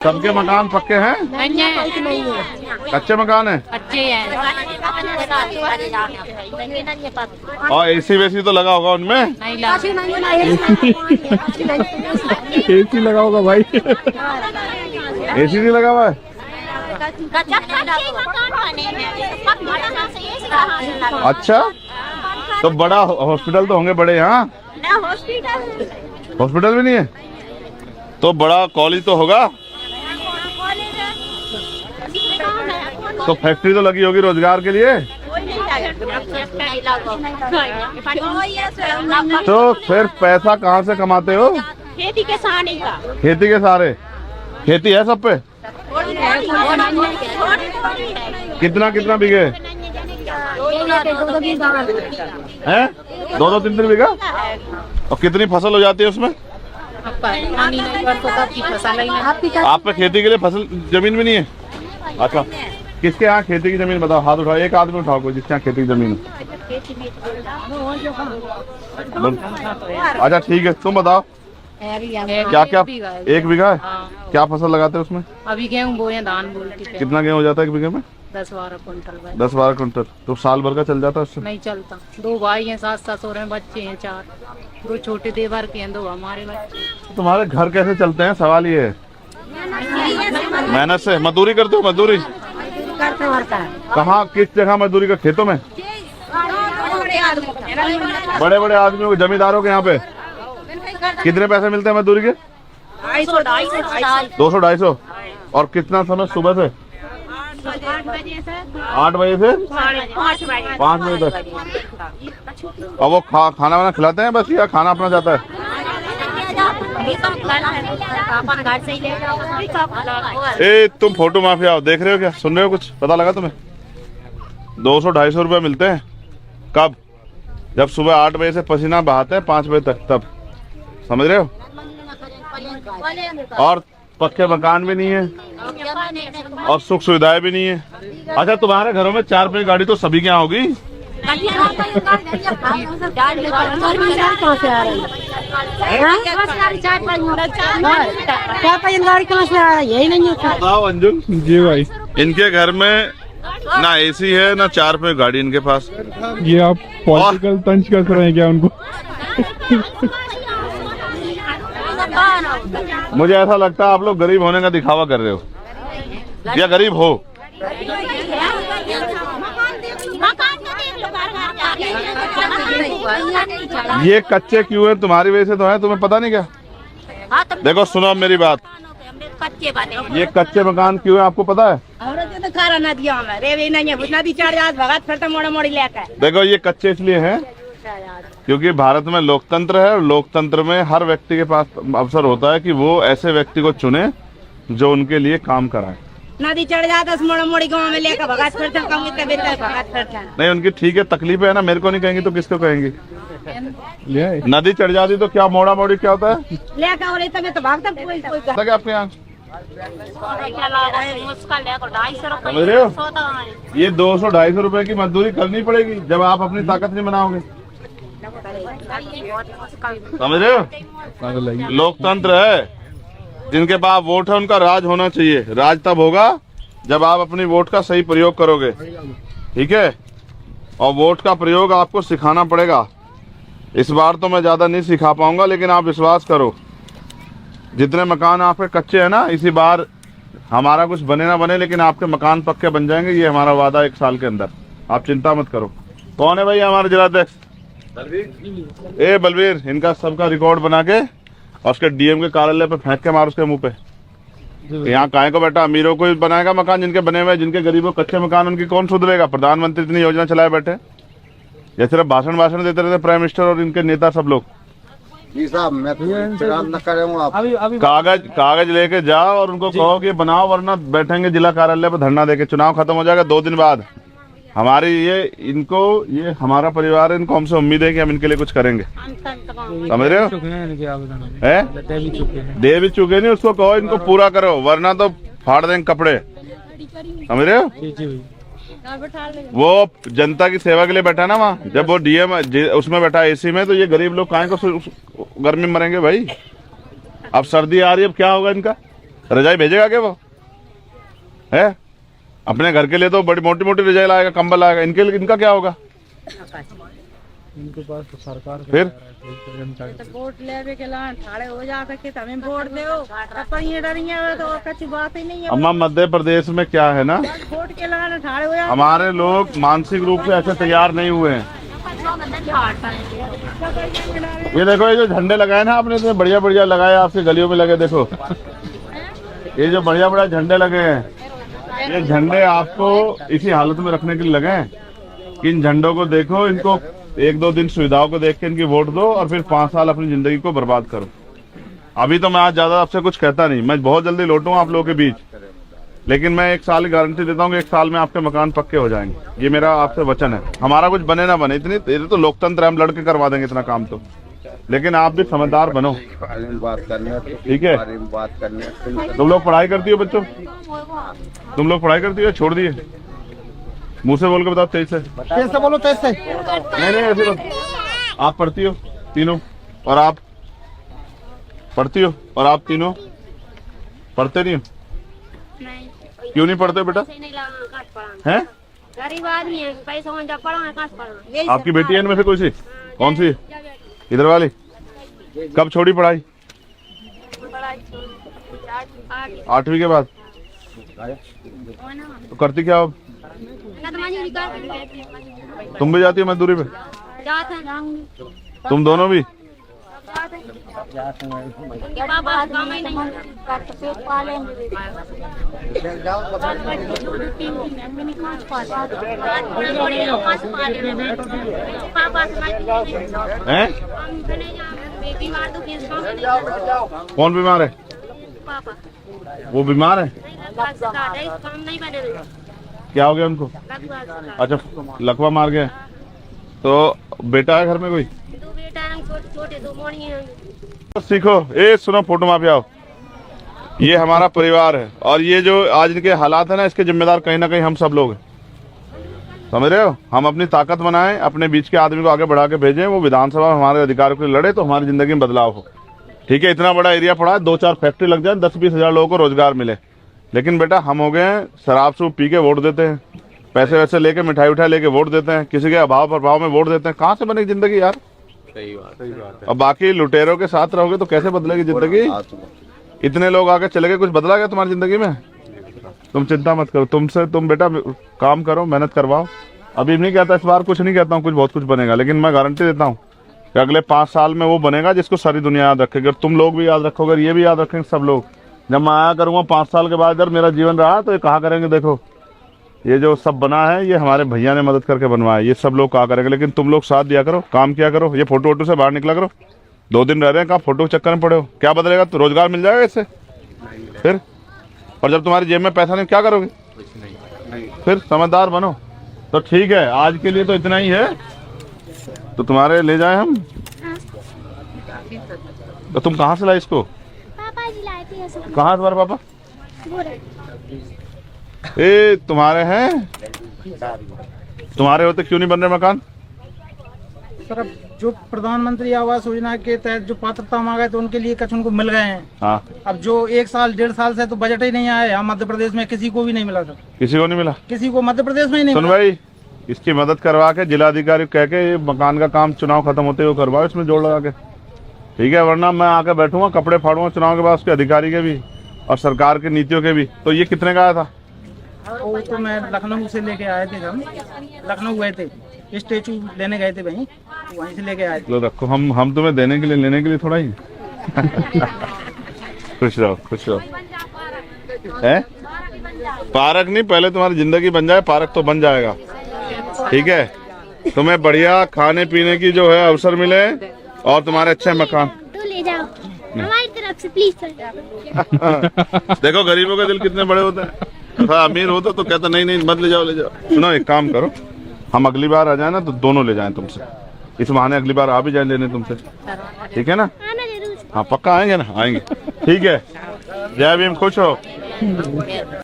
सबके मकान पक्के हैं? नहीं है, कच्चे मकान है? अच्छे हैं। और एसी वेसी तो लगा होगा उनमें? नहीं लगा। एसी लगा होगा भाई। एसी नहीं लगा हुआ है? अच्छा, तो बड़ा हॉस्पिटल तो होंगे बड़े यहाँ? हॉस्पिटल भी नहीं है तो बड़ा कॉलेज तो होगा? तो फैक्ट्री तो लगी होगी रोजगार के लिए? तो फिर पैसा कहाँ से कमाते हो? खेती के सानी का। खेती के सारे? खेती है सब पे? कितना कितना बीघे हैं? 2-3 बीघा। और कितनी फसल हो जाती है उसमें? आप पे खेती के लिए फसल जमीन भी नहीं है? अच्छा, किसके यहाँ खेती की जमीन बताओ, हाथ उठाओ, एक आदमी उठाओ कोई जिसके यहाँ खेती की जमीन है। अच्छा ठीक है, तुम बताओ क्या क्या? 1 बीघा है? क्या फसल लगाते हैं उसमें? अभी गेहूँ बोए, धान बोलते। कितना गेहूँ हो जाता है 1 बीघे में? 10-12 कुंटल। 10-12 कुंटल। तो साल भर का चल जाता है उससे? नहीं चलता। 2 भाई हैं, 7 ससुर हैं, बच्चे हैं 4। 2 छोटे देवर के हैं, 2 हमारे बच्चे। तुम्हारे घर कैसे चलते हैं, सवाल ये है। मेहनत से? मजदूरी करते हो? मजदूरी कहाँ, किस जगह मजदूरी का? खेतों में? बड़े बड़े आदमियों के, जमींदारों के यहाँ पे कितने पैसे मिलते हैं मजदूरी के? 200-250। और कितना समय सुबह से? 8 बजे से 5 बजे तक। और वो खाना वाना खिलाते हैं बस, या खाना अपना जाता है? ए तुम फोटो माफिया हो, देख रहे हो क्या, सुन रहे हो कुछ? पता लगा तुम्हें? 200-250 रुपए मिलते हैं। कब? जब सुबह 8 बजे से पसीना बहाते हैं 5 बजे तक, तब। समझ रहे हो? और पक्के मकान भी नहीं है और सुख सुविधाएं भी नहीं है। अच्छा, तुम्हारे घरों में 4 पहिया गाड़ी तो सभी के यहाँ होगी? यही नहीं है। बताओ अंजुम जी भाई, इनके घर में ना एसी है ना 4 पहिया गाड़ी इनके पास। ये आप पॉलिटिकल तंज कर रहे हैं क्या उनको? मुझे ऐसा लगता है आप लोग गरीब होने का दिखावा कर रहे हो, या गरीब हो? ये कच्चे क्यों है? तुम्हारी वजह से तो है, तुम्हें पता नहीं क्या? देखो सुनो मेरी बात, ये कच्चे मकान क्यों है आपको पता है? देखो ये कच्चे इसलिए हैं क्योंकि भारत में लोकतंत्र है, और लोकतंत्र में हर व्यक्ति के पास अवसर होता है कि वो ऐसे व्यक्ति को चुने जो उनके लिए काम कराए। नदी चढ़ जाता मोड़ी गाँव में लेकर भगात करता, नहीं उनकी ठीक है, तकलीफ है ना, मेरे को नहीं कहेंगी तो किसको कहेंगी? नदी चढ़ जाती तो क्या मोड़ा मोड़ी क्या होता है? तो भागता क्या आपके यहाँ? समझ रहे हो? ये 200-250 रुपए की मजदूरी करनी पड़ेगी जब आप अपनी ताकत नहीं बनाओगे। समझ रहे हो? लोकतंत्र है, जिनके पास वोट है उनका राज होना चाहिए। राज तब होगा जब आप अपनी वोट का सही प्रयोग करोगे, ठीक है? और वोट का प्रयोग आपको सिखाना पड़ेगा। इस बार तो मैं ज्यादा नहीं सिखा पाऊंगा, लेकिन आप विश्वास करो, जितने मकान आपके कच्चे हैं ना, इसी बार हमारा कुछ बने ना बने लेकिन आपके मकान पक्के बन जाएंगे। ये हमारा वादा 1 साल के अंदर, आप चिंता मत करो। कौन है भाई हमारे जिलाध्यक्ष? ए बलवीर, इनका सबका रिकॉर्ड बना के और उसके डीएम के कार्यालय पे फेंक के मार उसके मुंह पे। यहाँ काहे को बेटा अमीरों को बनाएगा मकान, जिनके बने हुए, जिनके गरीबों कच्चे मकान, उनकी कौन सुधरेगा? प्रधानमंत्री इतनी योजना चलाए बैठे, ये सिर्फ भाषण देते रहते प्राइम मिनिस्टर और इनके नेता सब लोग। मैं न करूँगा। कागज लेके जाओ और उनको कहो कि बनाओ, वरना बैठेंगे जिला कार्यालय पे धरना देके। चुनाव खत्म हो जाएगा 2 दिन बाद। हमारी ये हमारा परिवार है, इनको हमसे उम्मीद है कि हम इनके लिए कुछ करेंगे। समझ रहे हो? दे भी चुके नहीं, उसको कहो इनको पूरा करो, वरना तो फाड़ देंगे कपड़े। समझ रहे हो? वो जनता की सेवा के लिए बैठा ना वहाँ, जब वो डीएम उसमें बैठा एसी में, तो ये गरीब लोग काहे को गर्मी में मरेंगे भाई? अब सर्दी आ रही है, अब क्या होगा इनका? रजाई भेजेगा क्या वो? है अपने घर के लिए तो बड़ी मोटी मोटी रजाई लाएगा, कंबल लाएगा, इनके लिए इनका क्या होगा? इनके पास तो सरकार फिर तो वोट लेवे के लान ठाड़े हो जा सके तो हमें वोट दो, अपन ये डरिए तो कच्ची बात ही नहीं है। अम्मा मध्य प्रदेश में क्या है ना, वोट के लान ठाड़े हो जा। हमारे लोग मानसिक रूप से ऐसे तैयार नहीं हुए हैं। ये देखो, ये जो झंडे लगाए ना आपने, इतने बढ़िया बढ़िया लगाए, आपके गलियों में लगे, देखो ये जो बढ़िया बढ़िया झंडे लगे हैं, ये झंडे आपको इसी हालत में रखने के लिए लगे हैं कि इन झंडों को देखो, इनको एक दो दिन सुविधाओं को देख के इनकी वोट दो और फिर 5 साल अपनी जिंदगी को बर्बाद करो। अभी तो मैं आज ज्यादा आपसे कुछ कहता नहीं, मैं बहुत जल्दी लौटूंगा आप लोगों के बीच, लेकिन मैं 1 साल की गारंटी देता हूँ कि 1 साल में आपके मकान पक्के हो जाएंगे। ये मेरा आपसे वचन है। हमारा कुछ बने ना बने, इतनी ये तो लोकतंत्र है, हम लड़के करवा देंगे इतना काम तो, लेकिन आप भी समझदार बनो, बात करने, ठीक है? बात करने। तुम लोग पढ़ाई करती हो बच्चों? तुम लोग पढ़ाई करती हो, छोड़ दिए? मुंह से बोल के बताओ, तेज से। कैसे बोलो, तेज से? नहीं नहीं, ऐसे बात। आप पढ़ती हो तीनों, और आप पढ़ती हो, और आप तीनों पढ़ते नहीं हो? क्यों नहीं पढ़ते बेटा? हैं? गरीब आदमी है, पैसा में जब पढ़ा है, कहाँ से पढ़ा? आपकी बेटी है इनमें से कोई सी? कौन सी? इधर वाली? कब छोड़ी पढ़ाई? 8वीं के बाद? तो करती क्या अब? तुम भी जाती हो मजदूरी पे? तुम दोनों भी? उनके पापा काम ही नहीं करते, पेट पालेंगे। पापा हैं? बीमार तो कौन बीमार है? पापा वो बीमार है? काम नहीं बने। क्या हो गया उनको? अच्छा, लकवा मार गया। तो बेटा है घर में कोई? 2 बेटा हैं, छोटे 2 मोड़ी हैं। सीखो। ए सुनो, फोटो माफी आओ। ये हमारा परिवार है और ये जो आज इनके हालात है ना, इसके जिम्मेदार कहीं ना कहीं हम सब लोग हैं, समझ रहे हो? हम अपनी ताकत बनाएं, अपने बीच के आदमी को आगे बढ़ा के भेजें, वो विधानसभा में हमारे अधिकारों के लिए लड़े तो हमारी जिंदगी में बदलाव हो। ठीक है, इतना बड़ा एरिया पड़ा है, 2-4 फैक्ट्री लग जाए, 10-20 हजार लोगों को रोजगार मिले। लेकिन बेटा हम हो गए हैं शराब सूब पी के वोट देते हैं, पैसे वैसे लेके, मिठाई उठाई लेके वोट देते हैं, किसी के अभाव प्रभाव में वोट देते हैं। कहाँ से बनेगी जिंदगी यार? सही बात है। अब बाकी लुटेरों के साथ रहोगे तो कैसे बदलेगी जिंदगी? इतने लोग आके चले गए, कुछ बदला गया तुम्हारी जिंदगी में? तुम चिंता मत करो, तुम बेटा काम करो, मेहनत करवाओ। अभी नहीं कहता, इस बार कुछ नहीं कहता हूँ, कुछ बहुत कुछ बनेगा, लेकिन मैं गारंटी देता हूँ कि अगले 5 साल में वो बनेगा जिसको सारी दुनिया याद रखेगी। और तुम लोग भी याद रखोगे, ये भी याद रखेंगे सब लोग। जब मैं आया करूँगा 5 साल के बाद, अगर मेरा जीवन रहा तो ये कहा करेंगे, देखो ये जो सब बना है ये हमारे भैया ने मदद करके बनवाया, ये सब लोग कहा करेंगे। लेकिन तुम लोग साथ दिया करो, काम किया करो, ये फोटो वोटो से बाहर निकला करो। 2 दिन रह रहे हैं, कहाँ फोटो के चक्कर में पड़े हो? क्या बदलेगा? तो रोजगार मिल जाएगा इससे फिर। और जब तुम्हारी जेब में पैसा नहीं, क्या करोगे फिर? समझदार बनो। तो ठीक है, आज के लिए तो इतना ही है। तो तुम्हारे ले जाए हम? तो तुम कहाँ से लाए इसको? पापा जी लाए थे सब। कहाँ तुम्हारे पापा? ए तुम्हारे हैं? तुम्हारे होते क्यों नहीं बन रहे मकान? सर, अब जो प्रधानमंत्री आवास योजना के तहत जो पात्रता मांगा है तो उनके लिए कुछ उनको मिल गए हैं। हाँ। अब जो 1 साल 1.5 साल से तो बजट ही नहीं आया है, मध्य प्रदेश में किसी को भी नहीं मिला सर। किसी को नहीं मिला? किसी को मध्य प्रदेश में ही नहीं सुन मिला। भाई, इसकी मदद करवा के जिलाधिकारी कह के ये मकान का काम चुनाव खत्म होते हुए करवाओ, इसमें जोड़ लगा के, ठीक है? वरना मैं आके बैठूंगा, कपड़े फाड़ूंगा चुनाव के बाद, उसके अधिकारी के भी और सरकार की नीतियों के भी। तो ये कितने का आया था? वो तो मैं लखनऊ से लेके आए थे, हम लखनऊ गए थे, स्टेचू लेने गए थे, वहीं वहीं से लेके आए थे। लो रखो, हम तुम्हें देने के लिए लेने के लिए थोड़ा ही। खुश रहो, खुश रहो। है पार्क नहीं, पहले तुम्हारी जिंदगी बन जाए, पार्क तो बन जाएगा, ठीक है? तुम्हें बढ़िया खाने पीने की जो है अवसर मिले और तुम्हारे अच्छे मकान। तो ले जाओ हमारी तरफ से प्लीज सर। देखो गरीबों के दिल कितने बड़े होते हैं। थोड़ा अमीर होता तो कहता नहीं नहीं मत ले जाओ, ले जाओ। सुनो, एक काम करो, हम अगली बार आ जाए ना तो दोनों ले जाएं तुमसे, इस बहाने अगली बार आ भी जाए लेने तुमसे, ठीक है ना? हाँ पक्का आएंगे ना, आएंगे, ठीक है? जय भीम, खुश हो।